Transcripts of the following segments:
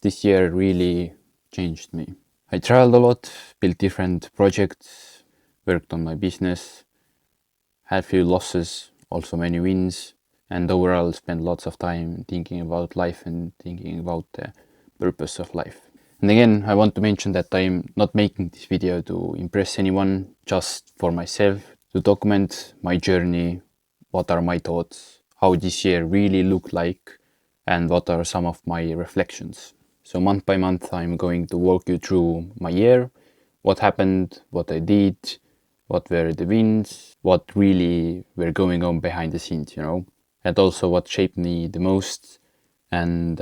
this year really changed me. I traveled a lot, built different projects, worked on my business, had few losses, also many wins, and overall spent lots of time thinking about life and thinking about the purpose of life. And again, I want to mention that I'm not making this video to impress anyone, just for myself, to document my journey, what are my thoughts, how this year really looked like, and what are some of my reflections. So month by month, I'm going to walk you through my year, what happened, what I did, what were the wins, what really were going on behind the scenes, and also what shaped me the most, and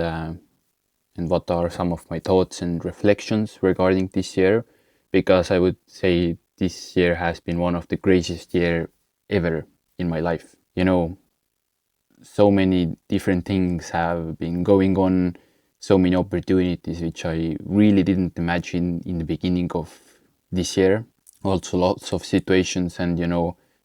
what are some of my thoughts and reflections regarding this year, because I would say this year has been one of the craziest year ever in my life. So many different things have been going on, so many opportunities which I really didn't imagine in the beginning of this year. Also lots of situations and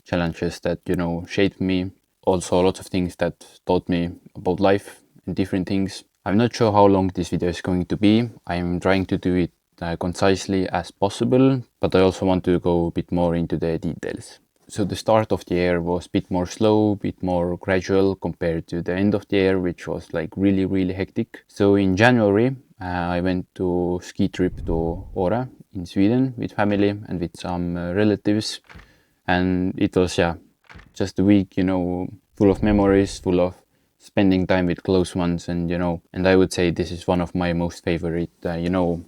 challenges that shaped me. Also lots of things that taught me about life and different things. I'm not sure how long this video is going to be. I'm trying to do it concisely as possible, but I also want to go a bit more into the details. So the start of the year was a bit more slow, a bit more gradual compared to the end of the year, which was like really, really hectic. So in January, I went to ski trip to Åre in Sweden with family and with some relatives. And it was, just a week, full of memories, full of spending time with close ones. And I would say this is one of my most favorite,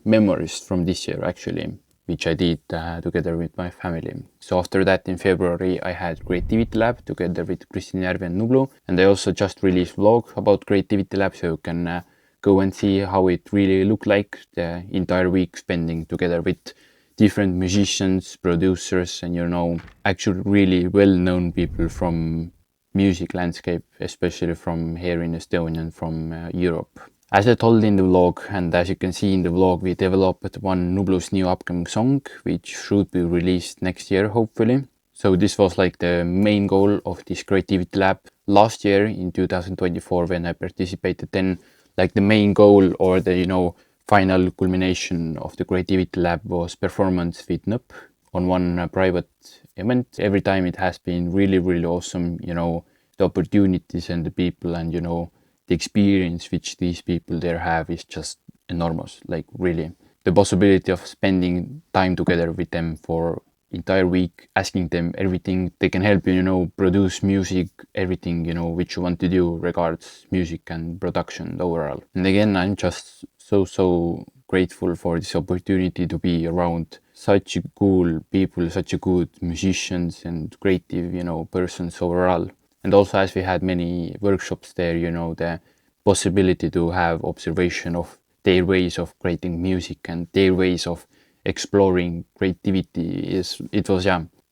memories from this year, actually, which I did together with my family. So after that, in February, I had Creativity Lab together with Kristin Järvi and Nublu. And I also just released vlog about Creativity Lab, so you can go and see how it really looked like the entire week spending together with different musicians, producers, and actually really well-known people from music landscape, especially from here in Estonia and from Europe. As I told in the vlog, and as you can see in the vlog, we developed one Nublu's new upcoming song, which should be released next year, hopefully. So this was like the main goal of this Creativity Lab last year in 2024 when I participated. Then like the main goal or the, final culmination of the Creativity Lab was performance with NUP on one private event. Every time it has been really, really awesome, the opportunities and the people and, the experience which these people there have is just enormous, like really. The possibility of spending time together with them for entire week, asking them everything, they can help you, produce music, everything, which you want to do regards music and production overall. And again, I'm just so grateful for this opportunity to be around such cool people, such a good musicians and creative, persons overall. And also, as we had many workshops there, the possibility to have observation of their ways of creating music and their ways of exploring creativity it was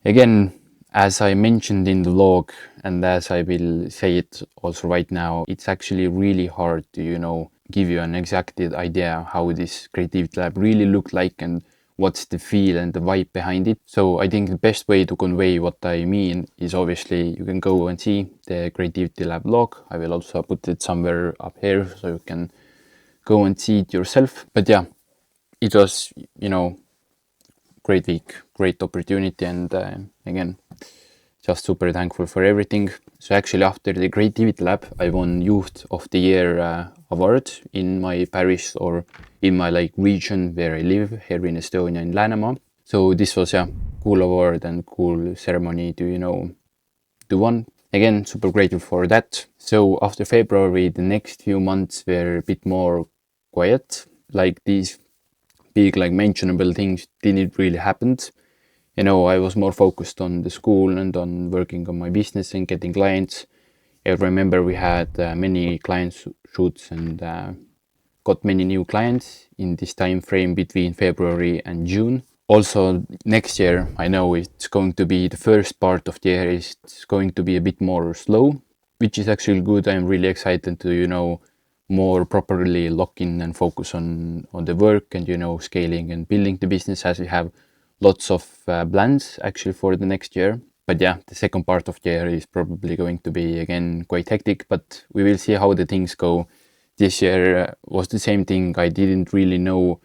again, as I mentioned in the vlog and as I will say it also right now, it's actually really hard to give you an exact idea how this Creativity Lab really looked like and what's the feel and the vibe behind it. So I think the best way to convey what I mean is obviously you can go and see the Creativity Lab vlog. I will also put it somewhere up here so you can go and see it yourself. But it was great week, great opportunity, and again, just super thankful for everything. So actually after the Creativity Lab, I won Youth of the Year award in my parish or in my region where I live here in Estonia in Läänemaa. So this was a cool award and cool ceremony to to won. Again, super grateful for that. So after February, the next few months were a bit more quiet. Like these big mentionable things didn't really happen. I was more focused on the school and on working on my business and getting clients. I remember we had many client shoots and got many new clients in this time frame between February and June. Also next year, I know it's going to be the first part of the year is going to be a bit more slow, which is actually good. I'm really excited to more properly lock in and focus on the work and scaling and building the business, as we have lots of plans actually for the next year. But the second part of the year is probably going to be again quite hectic, but we will see how the things go This year was the same thing. I didn't really know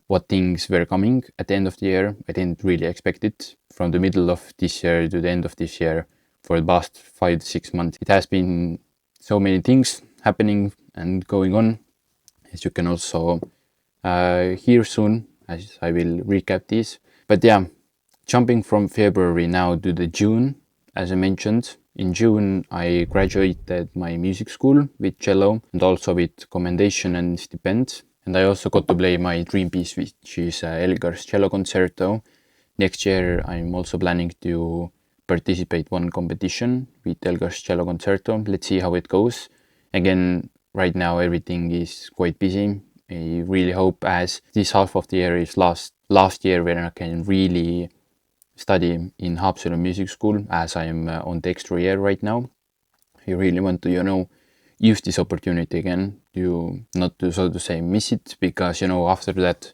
what things were coming at the end of the year. I didn't really expect it. From the middle of this year to the end of this year, for the past 5 to 6 months, it has been so many things happening and going on, as you can also hear soon, as I will recap this. But yeah, jumping from February now to the June, as I mentioned, in June I graduated my music school with cello and also with commendation and stipend. And I also got to play my dream piece, which is Elgar's cello concerto. Next year I'm also planning to participate one competition with Elgar's cello concerto. Let's see how it goes. Again, right now everything is quite busy. I really hope, as this half of the year is last year when I can really study in Haapsalu Music School, as I am on the extra year right now. I really want to, use this opportunity again, not to, so to say, miss it, because, after that,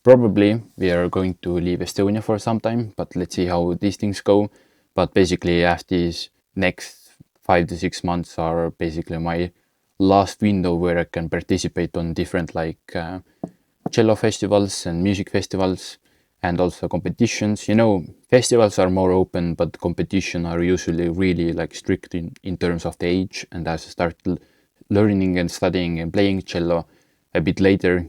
probably we are going to leave Estonia for some time, but let's see how these things go. But basically, as these next 5 to 6 months are basically my last window where I can participate on different cello festivals and music festivals and also competitions. Festivals are more open, but competition are usually really strict in terms of the age. And as I start learning and studying and playing cello a bit later,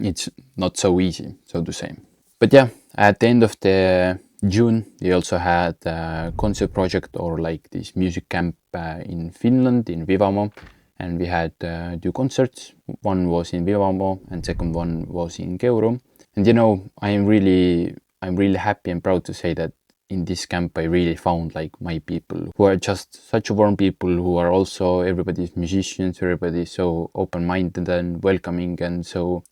it's not so easy, so to say. But yeah, at the end of the June, we also had a concert project or this music camp in Finland, in Vivamo. And we had 2 concerts. One was in Vivamo and second one was in Keuru. And I'm really happy and proud to say that in this camp I really found my people, who are just such warm people, who are also everybody's musicians, everybody's so open-minded and welcoming, and so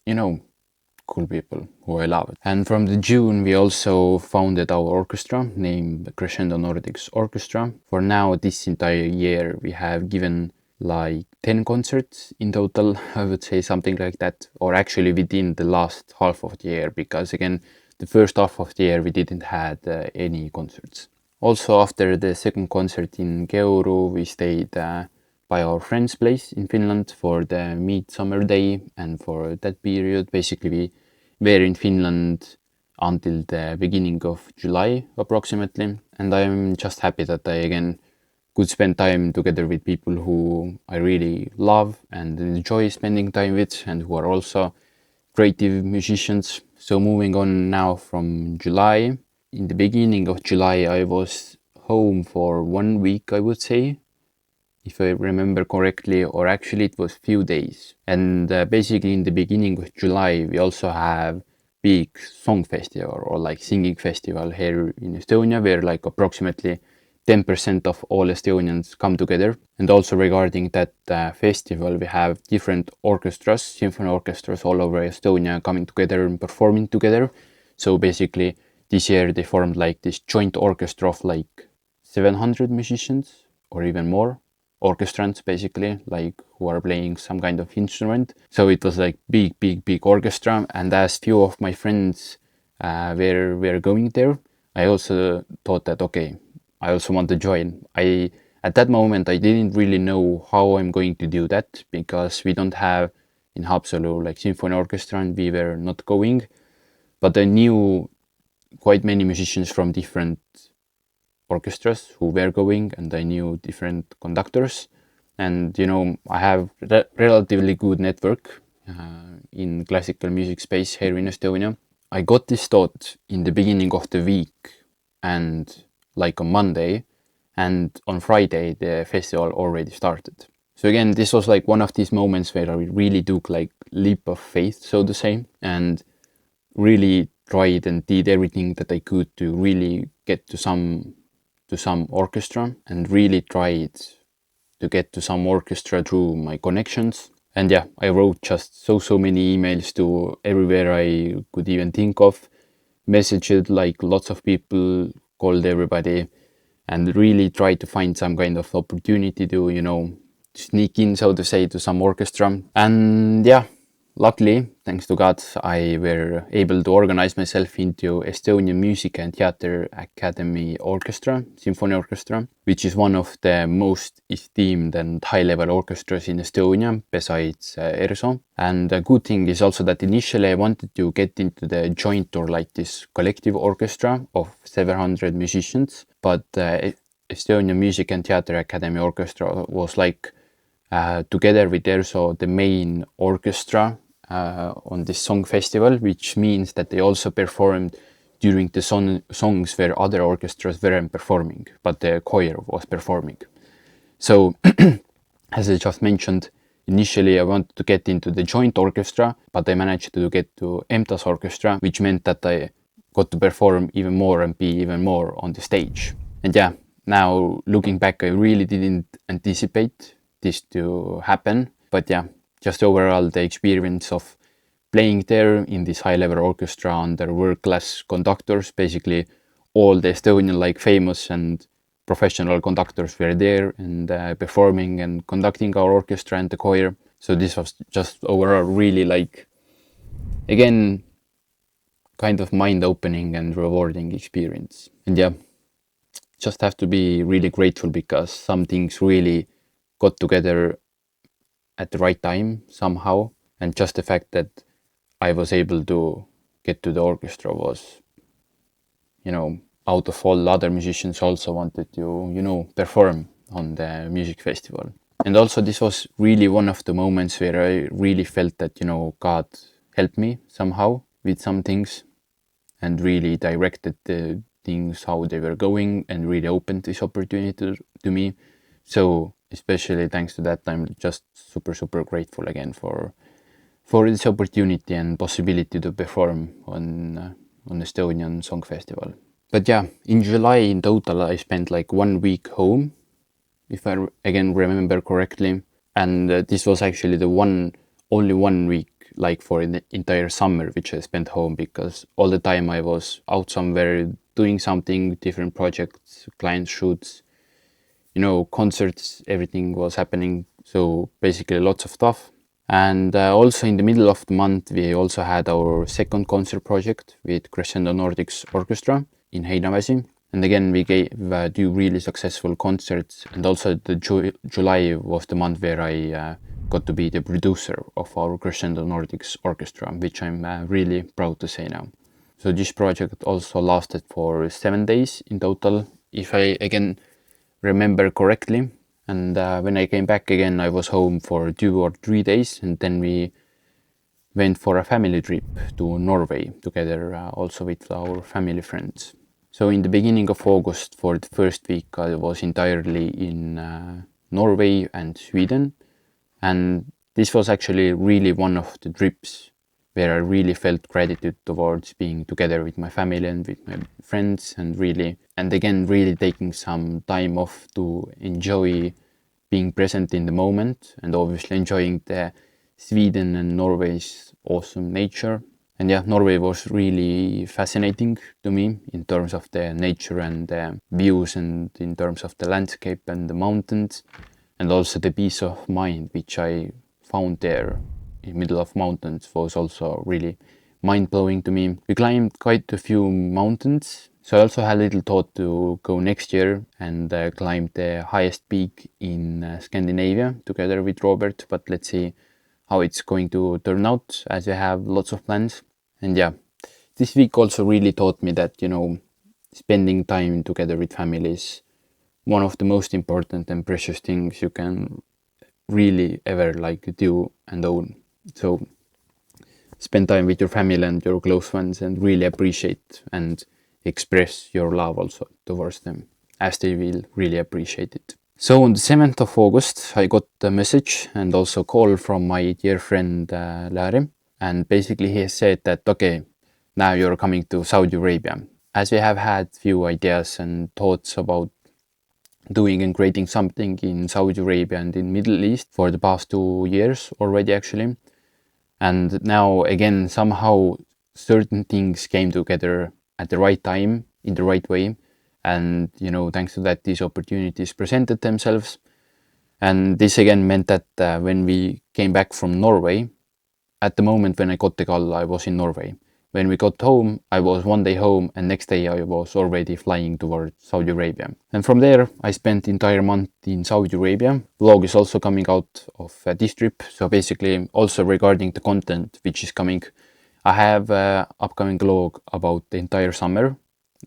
cool people who I love. And from the June we also founded our orchestra named Crescendo Nordics Orchestra. For now, this entire year we have given 10 concerts in total, I would say, something like that, or actually within the last half of the year, because again, the first half of the year we didn't had any concerts. Also, after the second concert in Keuru, we stayed by our friend's place in Finland for the midsummer day, and for that period basically we were in Finland until the beginning of July approximately. And I'm just happy that I again could spend time together with people who I really love and enjoy spending time with, and who are also creative musicians. So moving on now from July. In the beginning of July I was home for 1 week, I would say, if I remember correctly, or actually it was few days. And basically in the beginning of July we also have big song festival or singing festival here in Estonia, where approximately 10% of all Estonians come together. And also regarding that festival, we have different orchestras, symphony orchestras all over Estonia coming together and performing together. So basically this year they formed this joint orchestra of 700 musicians or even more, orchestrants basically, who are playing some kind of instrument. So it was big orchestra. And as few of my friends were going there, I also thought that, okay, I also want to join. At that moment I didn't really know how I'm going to do that, because we don't have in Haapsalu symphony orchestra and we were not going. But I knew quite many musicians from different orchestras who were going, and I knew different conductors. And I have relatively good network in classical music space here in Estonia. I got this thought in the beginning of the week, and on Monday, and on Friday the festival already started. So again, this was one of these moments where I really took leap of faith, so to say, and really tried and did everything that I could to really get to some orchestra, and really tried to get to some orchestra through my connections. And yeah, I wrote just so many emails to everywhere I could even think of, messaged lots of people, called everybody, and really tried to find some kind of opportunity to, sneak in, so to say, to some orchestra. And yeah, luckily, thanks to God, I were able to organize myself into Estonian Music and Theatre Academy Orchestra, Symphony Orchestra, which is one of the most esteemed and high-level orchestras in Estonia, besides ERSO. And a good thing is also that initially I wanted to get into the joint or like this collective orchestra of several hundred musicians, but Estonian Music and Theatre Academy Orchestra was like together with ERSO the main orchestra on this song festival, which means that they also performed during the songs where other orchestras weren't performing, but the choir was performing. So, as I just mentioned, initially I wanted to get into the joint orchestra, but I managed to get to EMTAS orchestra, which meant that I got to perform even more and be even more on the stage. And yeah, now looking back, I really didn't anticipate this to happen, but yeah, just overall the experience of playing there in this high-level orchestra under world-class conductors, basically all the Estonian like famous and professional conductors were there and performing and conducting our orchestra and the choir. So this was just overall really like, again, kind of mind-opening and rewarding experience. And yeah, just have to be really grateful because some things really got together at the right time somehow. And just the fact that I was able to get to the orchestra was, out of all the other musicians also wanted to, perform on the music festival. And also this was really one of the moments where I really felt that, God helped me somehow with some things and really directed the things how they were going and really opened this opportunity to me. So especially thanks to that, I'm just super, super grateful again for this opportunity and possibility to perform on Estonian Song Festival. But yeah, in July in total I spent like 1 week home, if I again remember correctly. And this was actually the only 1 week like for the entire summer which I spent home, because all the time I was out somewhere doing something, different projects, client shoots, concerts, everything was happening. So basically lots of stuff. And also in the middle of the month, we also had our second concert project with Crescendo Nordics Orchestra in Heinävesi. And again, we gave 2 really successful concerts. And also the July was the month where I got to be the producer of our Crescendo Nordics Orchestra, which I'm really proud to say now. So this project also lasted for 7 days in total, if I again remember correctly. And when I came back again, I was home for 2 or 3 days, and then we went for a family trip to Norway together, also with our family friends. So in the beginning of August, for the first week, I was entirely in Norway and Sweden. And this was actually really one of the trips where I really felt gratitude towards being together with my family and with my friends, and again really taking some time off to enjoy being present in the moment, and obviously enjoying the Sweden and Norway's awesome nature. And yeah, Norway was really fascinating to me in terms of the nature and the views, and in terms of the landscape and the mountains, and also the peace of mind which I found there in the middle of mountains was also really mind-blowing to me. We climbed quite a few mountains, so I also had a little thought to go next year and climb the highest peak in Scandinavia together with Robert, but let's see how it's going to turn out, as we have lots of plans. And yeah, this week also really taught me that, spending time together with family is one of the most important and precious things you can really ever like do and own. So spend time with your family and your close ones and really appreciate and express your love also towards them, as they will really appreciate it. So on the 7th of August, I got a message and also a call from my dear friend Larry. And basically he said that, okay, now you're coming to Saudi Arabia. As we have had few ideas and thoughts about doing and creating something in Saudi Arabia and in Middle East for the past 2 years already actually. And now again, somehow certain things came together at the right time, in the right way. And, thanks to that, these opportunities presented themselves. And this again meant that when we came back from Norway, at the moment when I got the call, I was in Norway. When we got home, I was one day home, and next day I was already flying towards Saudi Arabia. And from there, I spent the entire month in Saudi Arabia. Vlog is also coming out of this trip. So basically, also regarding the content which is coming, I have upcoming vlog about the entire summer,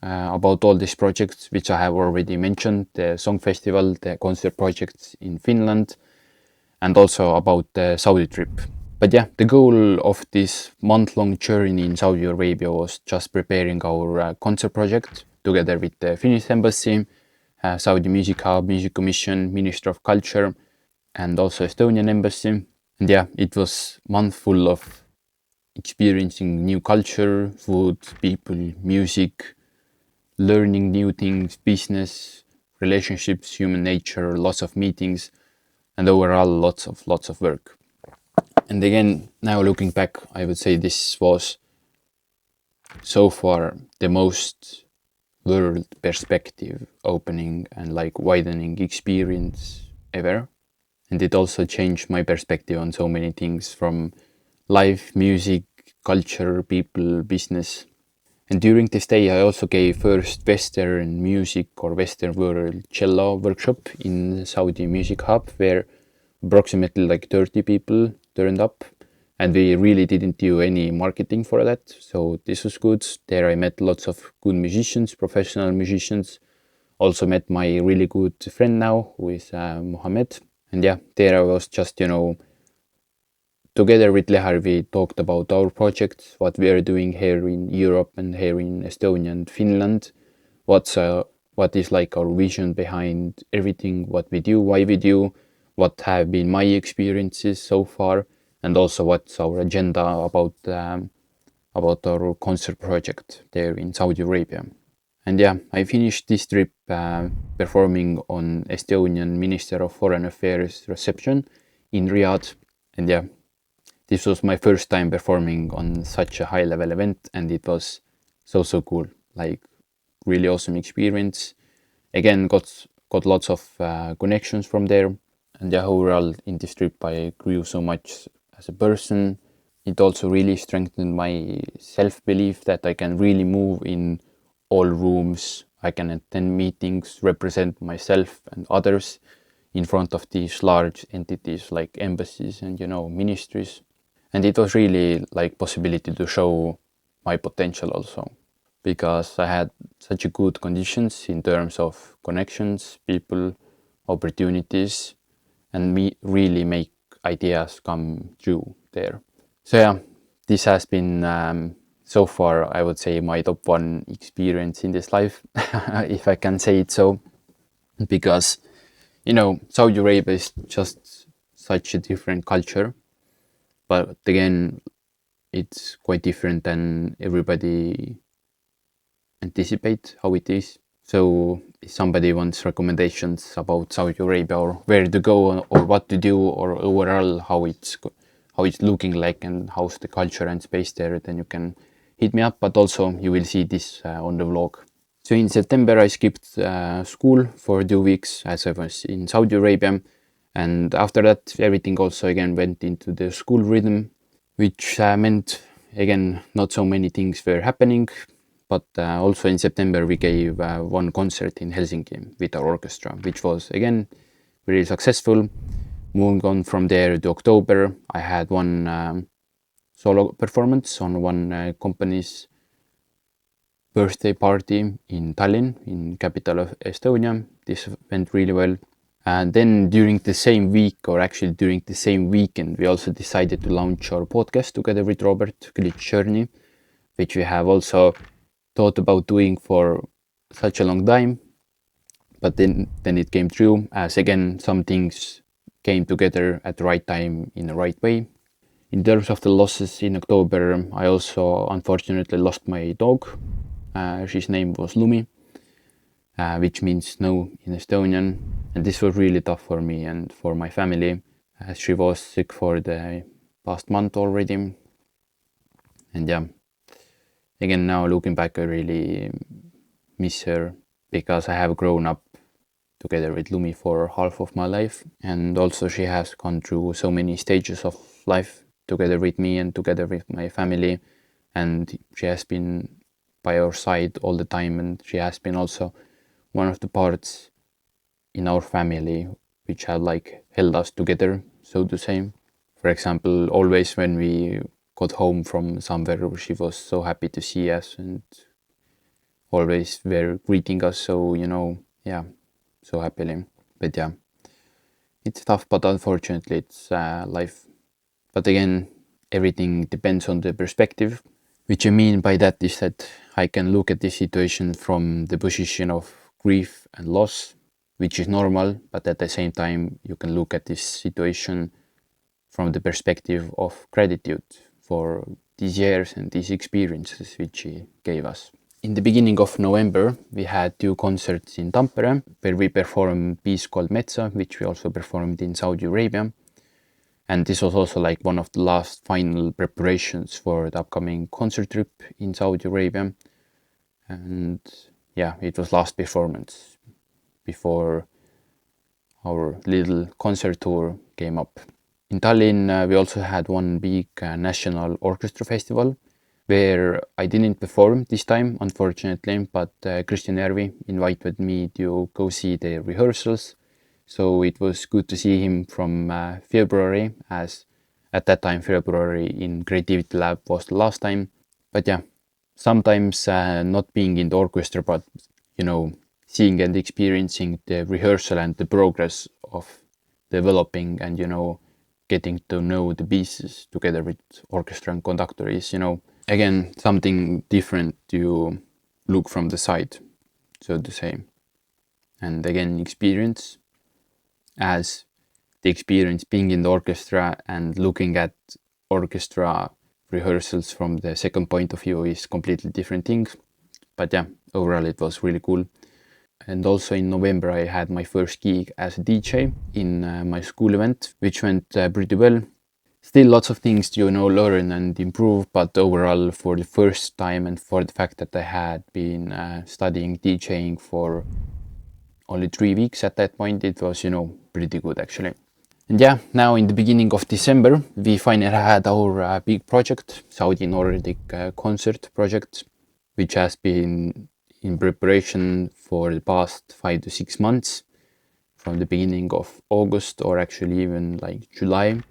about all these projects which I have already mentioned, the song festival, the concert projects in Finland, and also about the Saudi trip. But yeah, the goal of this month-long journey in Saudi Arabia was just preparing our concert project together with the Finnish Embassy, Saudi Music Hub, Music Commission, Minister of Culture, and also Estonian Embassy. And yeah, it was a month full of experiencing new culture, food, people, music, learning new things, business, relationships, human nature, lots of meetings, and overall lots of work. And again, now looking back, I would say this was so far the most world perspective opening and like widening experience ever. And it also changed my perspective on so many things, from life, music, culture, people, business. And during this day, I also gave first Western music or Western world cello workshop in Saudi Music Hub, where approximately like 30 people turned up, and we really didn't do any marketing for that. So this was good. There I met lots of good musicians, professional musicians. Also met my really good friend now, who is Mohammed. And yeah, there I was just, together with Lehar, we talked about our projects, what we are doing here in Europe and here in Estonia and Finland, what is like our vision behind everything, what we do, why we do, what have been my experiences so far, and also what's our agenda about our concert project there in Saudi Arabia. And yeah, I finished this trip performing on Estonian Minister of Foreign Affairs reception in Riyadh. And yeah, this was my first time performing on such a high level event, and it was so cool. Like, really awesome experience. Again, got lots of connections from there. And yeah, overall in this trip I grew so much as a person. It also really strengthened my self-belief that I can really move in all rooms. I can attend meetings, represent myself and others in front of these large entities like embassies and ministries. And it was really like possibility to show my potential also, because I had such a good conditions in terms of connections, people, opportunities, and me really make ideas come true there. So yeah, this has been so far, I would say, my top one experience in this life, if I can say it so, because Saudi Arabia is just such a different culture, but again, it's quite different than everybody anticipate how it is. So if somebody wants recommendations about Saudi Arabia, or where to go, or what to do, or overall how it's looking like and how's the culture and space there, then you can hit me up. But also you will see this on the vlog. So in September I skipped school for 2 weeks as I was in Saudi Arabia, and after that everything also again went into the school rhythm, which meant again not so many things were happening. But also in September we gave one concert in Helsinki with our orchestra, which was again really successful. Moving on from there to October, I had one solo performance on one company's birthday party in Tallinn, in capital of Estonia. This went really well. And then during the same week, or actually during the same weekend, we also decided to launch our podcast together with Robert, Glitch Journey, which we have also thought about doing for such a long time. But then it came true, as again some things came together at the right time in the right way. In terms of the losses in October, I also unfortunately lost my dog. His name was Lumi, which means snow in Estonian. And this was really tough for me and for my family, as she was sick for the past month already. And yeah, again, now looking back, I really miss her, because I have grown up together with Lumi for half of my life. And also she has gone through so many stages of life. together with me and together with my family. And she has been by our side all the time, and she has been also one of the parts in our family which have like held us together, so to say. For example, always when we got home from somewhere, she was so happy to see us and always were greeting us, so yeah, so happily. But yeah, it's tough, but unfortunately it's life. But again, everything depends on the perspective. Which I mean by that is that I can look at this situation from the position of grief and loss, which is normal, but at the same time you can look at this situation from the perspective of gratitude for these years and these experiences which he gave us. In the beginning of November, we had 2 concerts in Tampere, where we performed a piece called Metsa, which we also performed in Saudi Arabia. And this was also like one of the last final preparations for the upcoming concert trip in Saudi Arabia. And yeah, it was last performance before our little concert tour came up. In Tallinn, we also had one big national orchestra festival where I didn't perform this time, unfortunately, but Kristjan Järvi invited me to go see the rehearsals. So it was good to see him from February, as at that time February in Creativity Lab was the last time. But yeah, sometimes not being in the orchestra, but seeing and experiencing the rehearsal and the progress of developing and getting to know the pieces together with orchestra and conductor is again something different to look from the side, so to say. And again, experience, as the experience being in the orchestra and looking at orchestra rehearsals from the second point of view is completely different things. But yeah, overall it was really cool. And also in November I had my first gig as a DJ in my school event, which went pretty well. Still lots of things to learn and improve, but overall for the first time and for the fact that I had been studying DJing for only 3 weeks at that point, it was pretty good actually. And yeah, now in the beginning of December we finally had our big project, Saudi Nordic concert project, which has been in preparation for the past 5 to 6 months, from the beginning of August or actually even like July.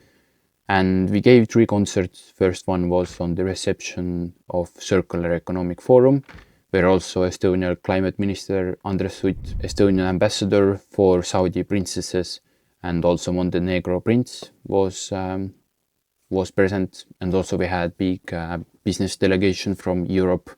And we gave 3 concerts. First one was on the reception of Circular Economic Forum, where also Estonian Climate Minister Andres Sutt, Estonian Ambassador for Saudi Princesses, and also Montenegro Prince was present. And also we had big business delegation from Europe.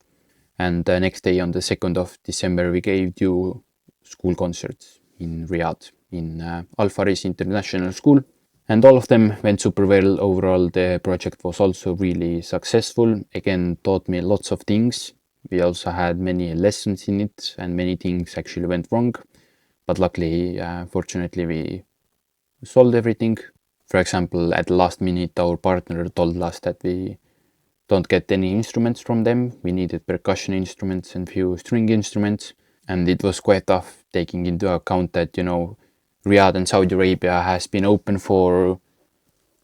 And the next day, on the 2nd of December, we gave 2 school concerts in Riyadh, in Al Faris International School. And all of them went super well. Overall, the project was also really successful. Again, taught me lots of things. We also had many lessons in it, and many things actually went wrong. But luckily, fortunately, we solved everything. For example, at the last minute, our partner told us that we don't get any instruments from them. We needed percussion instruments and few string instruments. And it was quite tough, taking into account that, Riyadh and Saudi Arabia has been open for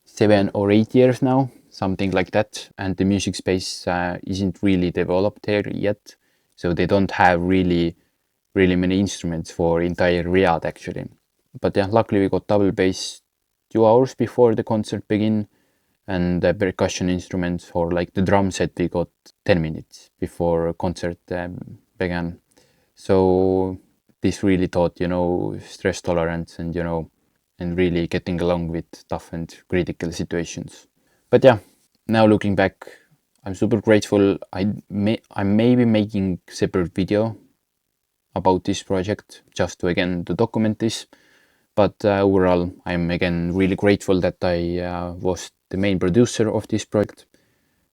7 or 8 years now, something like that. And the music space isn't really developed here yet. So they don't have really many instruments for entire Riyadh actually. But yeah, luckily we got double bass 2 hours before the concert began. And the percussion instruments for like the drum set we got 10 minutes before concert began. So this really taught, stress tolerance and, and really getting along with tough and critical situations. But yeah, now looking back, I'm super grateful. I'm maybe making separate video about this project just to again to document this. But overall, I'm again really grateful that I was the main producer of this project.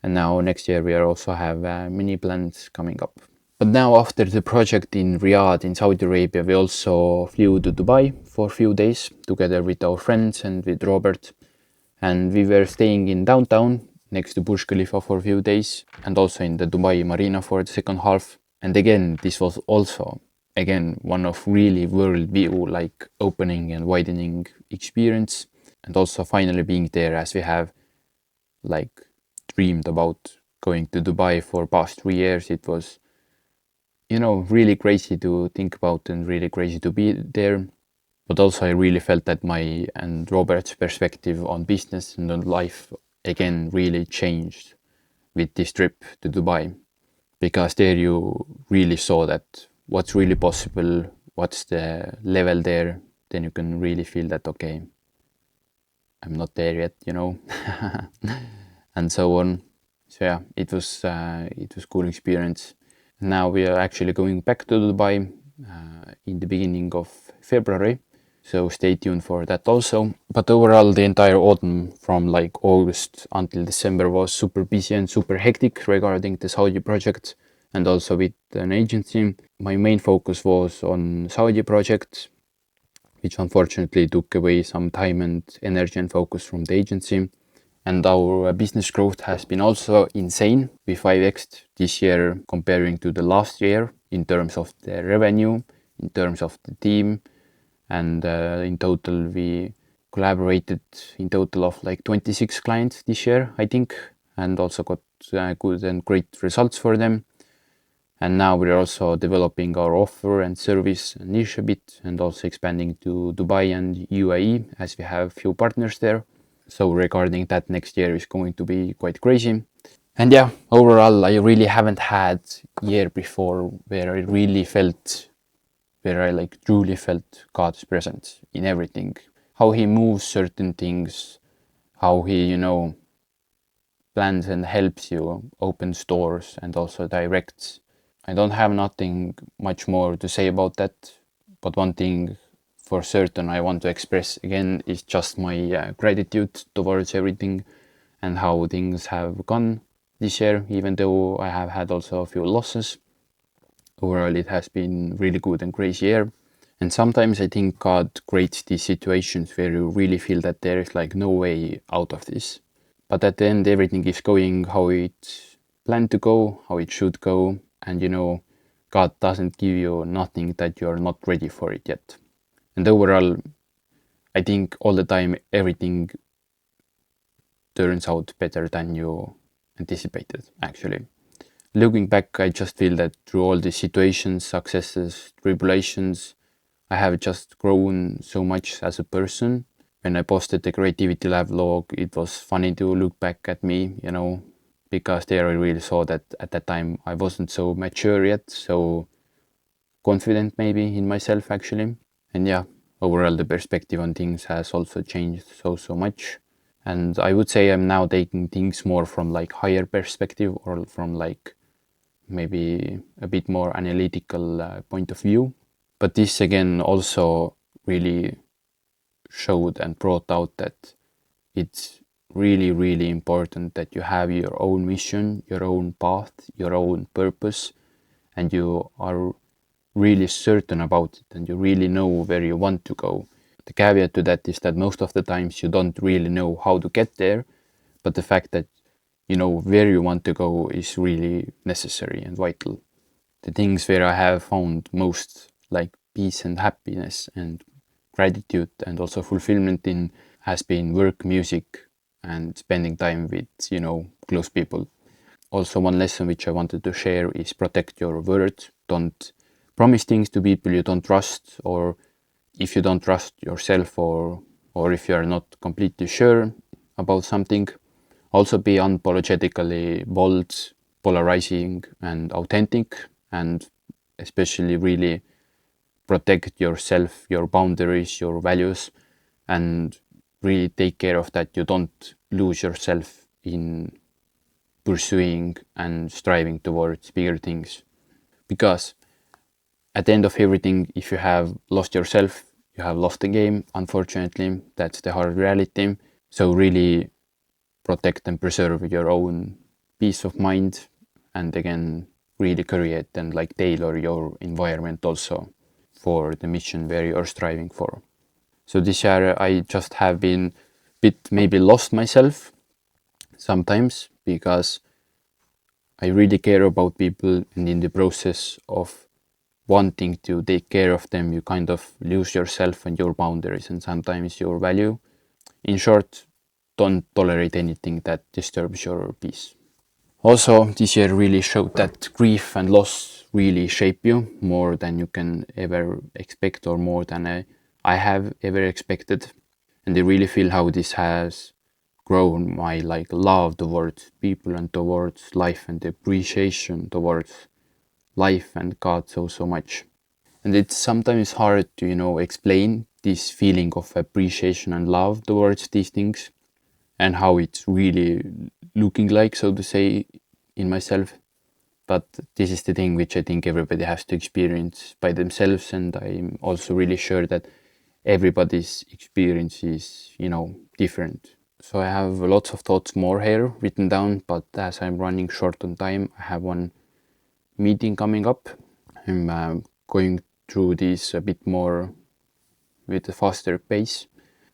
And now next year we also have many plans coming up. But now after the project in Riyadh in Saudi Arabia, we also flew to Dubai for a few days together with our friends and with Robert. And we were staying in downtown next to Burj Khalifa for a few days, and also in the Dubai Marina for the second half. And again, this was also one of really world view like opening and widening experience, and also finally being there, as we have like dreamed about going to Dubai for past 3 years. It was, really crazy to think about and really crazy to be there. But also I really felt that my and Robert's perspective on business and on life again really changed with this trip to Dubai, because there you really saw that what's really possible, what's the level there. Then you can really feel that, okay, I'm not there yet, and so on. So yeah, it was cool experience. Now we are actually going back to Dubai in the beginning of February, so stay tuned for that also. But overall, the entire autumn from like August until December was super busy and super hectic regarding the Saudi project and also with an agency. My main focus was on Saudi project, which unfortunately took away some time and energy and focus from the agency. And our business growth has been also insane. We 5x'd this year comparing to the last year in terms of the revenue, in terms of the team, and in total we collaborated in total of like 26 clients this year, I think, and also got good and great results for them. And now we're also developing our offer and service niche a bit, and also expanding to Dubai and UAE as we have few partners there. So regarding that, next year is going to be quite crazy. And yeah, overall, I really haven't had year before where I like truly felt God's presence in everything. How he moves certain things, how he, plans and helps you, opens doors and also directs. I don't have nothing much more to say about that, but one thing for certain I want to express again is just my gratitude towards everything and how things have gone this year, even though I have had also a few losses. Overall, it has been really good and crazy year. And sometimes I think God creates these situations where you really feel that there is like no way out of this. But at the end, everything is going how it's planned to go, how it should go. And God doesn't give you nothing that you're not ready for it yet. And overall, I think all the time everything turns out better than you anticipated, actually. Looking back, I just feel that through all the situations, successes, tribulations, I have just grown so much as a person. When I posted the Creativity Lab vlog, it was funny to look back at me, because there I really saw that at that time I wasn't so mature yet, so confident maybe in myself actually. And yeah, overall the perspective on things has also changed so much. And I would say I'm now taking things more from like higher perspective or from like maybe a bit more analytical point of view. But this again also really showed and brought out that it's really important that you have your own mission, your own path, your own purpose, and you are really certain about it and you really know where you want to go. The caveat to that is that most of the times you don't really know how to get there, but the fact that you know where you want to go is really necessary and vital. The things where I have found most like peace and happiness and gratitude and also fulfillment in has been work, music, and spending time with, close people. Also, one lesson which I wanted to share is protect your word. Don't promise things to people you don't trust, or if you don't trust yourself, or if you are not completely sure about something. Also, be unapologetically bold, polarizing, and authentic, and especially really protect yourself, your boundaries, your values, and really take care of that you don't lose yourself in pursuing and striving towards bigger things. Because at the end of everything, if you have lost yourself, you have lost the game. Unfortunately, that's the hard reality. So really protect and preserve your own peace of mind, and again really create and like tailor your environment also for the mission where you're striving for. So this year I just have been bit maybe lost myself sometimes, because I really care about people, and in the process of wanting to take care of them you kind of lose yourself and your boundaries and sometimes your value. In short, don't tolerate anything that disturbs your peace. Also, this year really showed that grief and loss really shape you more than you can ever expect, or more than I have ever expected. And I really feel how this has grown my love towards people and towards life, and the appreciation towards life and God so much. And it's sometimes hard to explain this feeling of appreciation and love towards these things, and how it's really looking like, so to say, in myself. But this is the thing which I think everybody has to experience by themselves, and I'm also really sure that everybody's experience is different. So I have lots of thoughts more here written down, but as I'm running short on time, I have one meeting coming up. I'm going through this a bit more with a faster pace.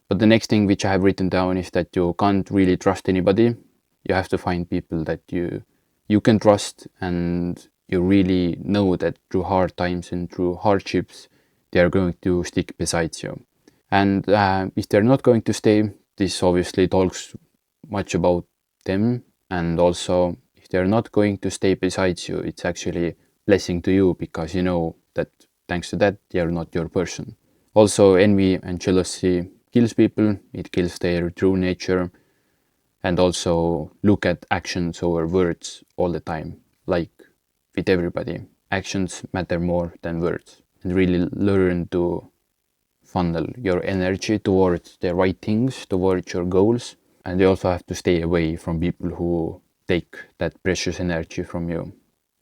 But the next thing which I have written down is that you can't really trust anybody. You have to find people that you can trust, and you really know that through hard times and through hardships, they are going to stick beside you. And if they're not going to stay, this obviously talks much about them. And also, if they're not going to stay beside you, it's actually blessing to you, because you know that thanks to that, they are not your person. Also, envy and jealousy kills people. It kills their true nature. And also look at actions over words all the time. Like with everybody, actions matter more than words. And really learn to funnel your energy towards the right things, towards your goals. And you also have to stay away from people who take that precious energy from you.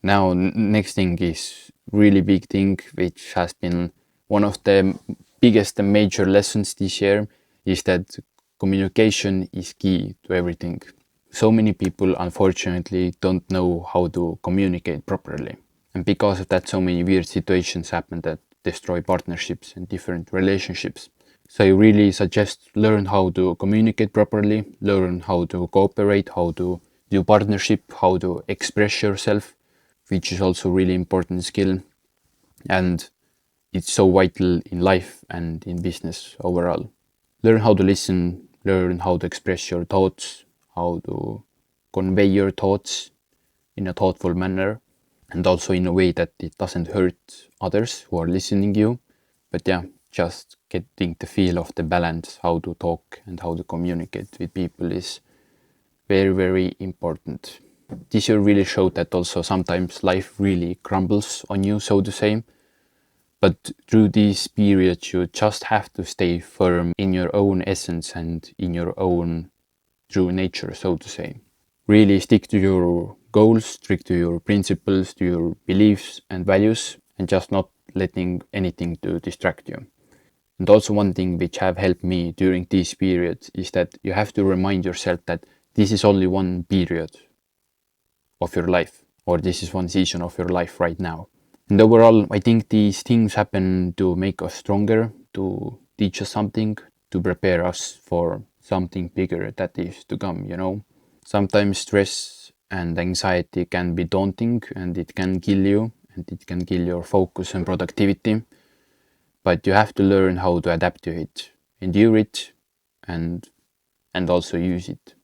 Now, next thing is really big thing, which has been one of the biggest and major lessons this year, is that communication is key to everything. So many people, unfortunately, don't know how to communicate properly. And because of that, so many weird situations happen that destroy partnerships and different relationships. So I really suggest learn how to communicate properly, learn how to cooperate, how to do partnership, how to express yourself, which is also really important skill. And it's so vital in life and in business overall. Learn how to listen, learn how to express your thoughts, how to convey your thoughts in a thoughtful manner, and also in a way that it doesn't hurt others who are listening you. But yeah, just getting the feel of the balance, how to talk and how to communicate with people is very important. This year really showed that also sometimes life really crumbles on you, so to say. But through these periods, you just have to stay firm in your own essence and in your own true nature, so to say. Really stick to your goals, stick to your principles, to your beliefs and values, and just not letting anything to distract you. And also one thing which have helped me during these periods is that you have to remind yourself that this is only one period of your life, or this is one season of your life right now. And overall, I think these things happen to make us stronger, to teach us something, to prepare us for something bigger that is to come. Sometimes stress and anxiety can be daunting, and it can kill you, and it can kill your focus and productivity. But you have to learn how to adapt to it, endure it, and also use it.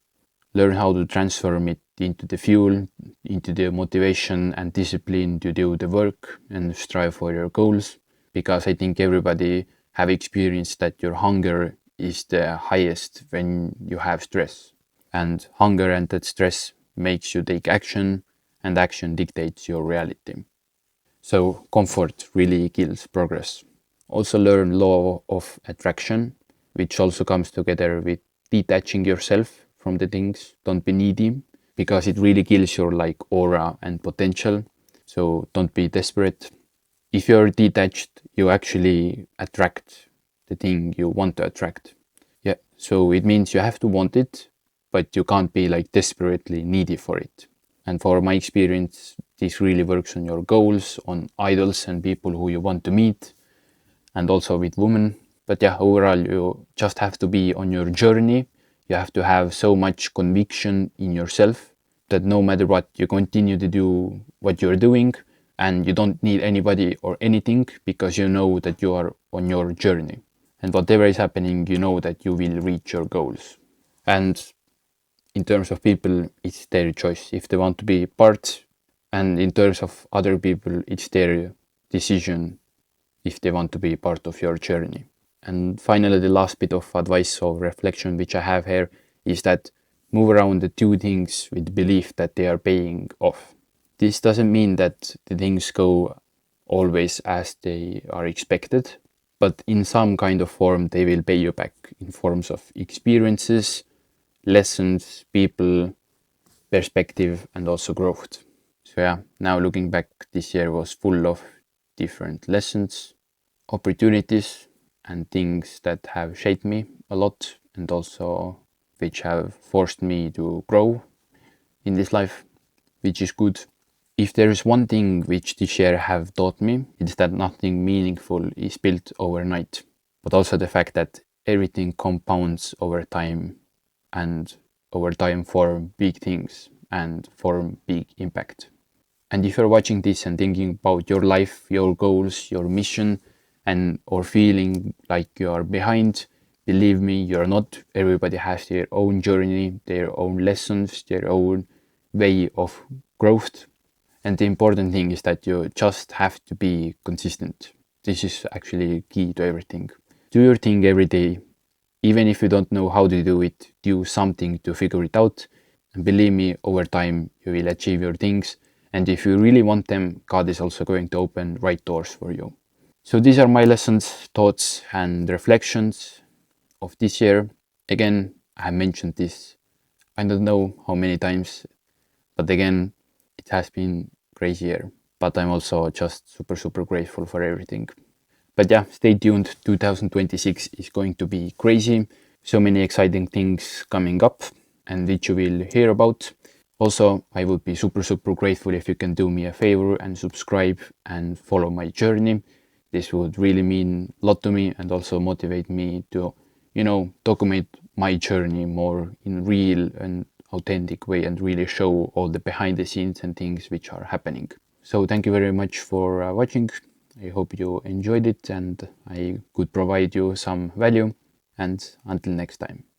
Learn how to transform it into the fuel, into the motivation and discipline to do the work and strive for your goals. Because I think everybody have experienced that your hunger is the highest when you have stress. And hunger and that stress makes you take action, and action dictates your reality. So comfort really kills progress. Also learn law of attraction, which also comes together with detaching yourself from the things. Don't be needy, because it really kills your aura and potential. So don't be desperate. If you're detached, you actually attract the thing you want to attract. Yeah, so it means you have to want it, but you can't be desperately needy for it. And for my experience, this really works on your goals, on idols and people who you want to meet, and also with women. But yeah, overall, you just have to be on your journey. You have to have so much conviction in yourself that no matter what, you continue to do what you're doing, and you don't need anybody or anything, because you know that you are on your journey. And whatever is happening, you know that you will reach your goals. And in terms of people, it's their choice if they want to be part, and in terms of other people, it's their decision if they want to be part of your journey. And finally, the last bit of advice or reflection which I have here is that move around the two things with belief that they are paying off. This doesn't mean that the things go always as they are expected, but in some kind of form they will pay you back in forms of experiences, lessons, people, perspective, and also growth. So yeah, now looking back, this year was full of different lessons, opportunities, and things that have shaped me a lot, and also which have forced me to grow in this life, which is good. If there is one thing which this year have taught me, it's that nothing meaningful is built overnight, but also the fact that everything compounds over time, and over time form big things and form big impact. And if you're watching this and thinking about your life, your goals, your mission, and or feeling like you are behind, believe me, you're not. Everybody has their own journey, their own lessons, their own way of growth. And the important thing is that you just have to be consistent. This is actually key to everything. Do your thing every day. Even if you don't know how to do it, do something to figure it out. And believe me, over time, you will achieve your things. And if you really want them, God is also going to open right doors for you. So these are my lessons, thoughts, and reflections of this year. Again, I have mentioned this, I don't know how many times, but again, it has been a crazy year. But I'm also just super grateful for everything. But yeah, stay tuned. 2026 is going to be crazy. So many exciting things coming up and which you will hear about. Also, I would be super grateful if you can do me a favor and subscribe and follow my journey. This would really mean a lot to me and also motivate me to, document my journey more in real and authentic way and really show all the behind the scenes and things which are happening. So thank you very much for watching. I hope you enjoyed it and I could provide you some value, and until next time.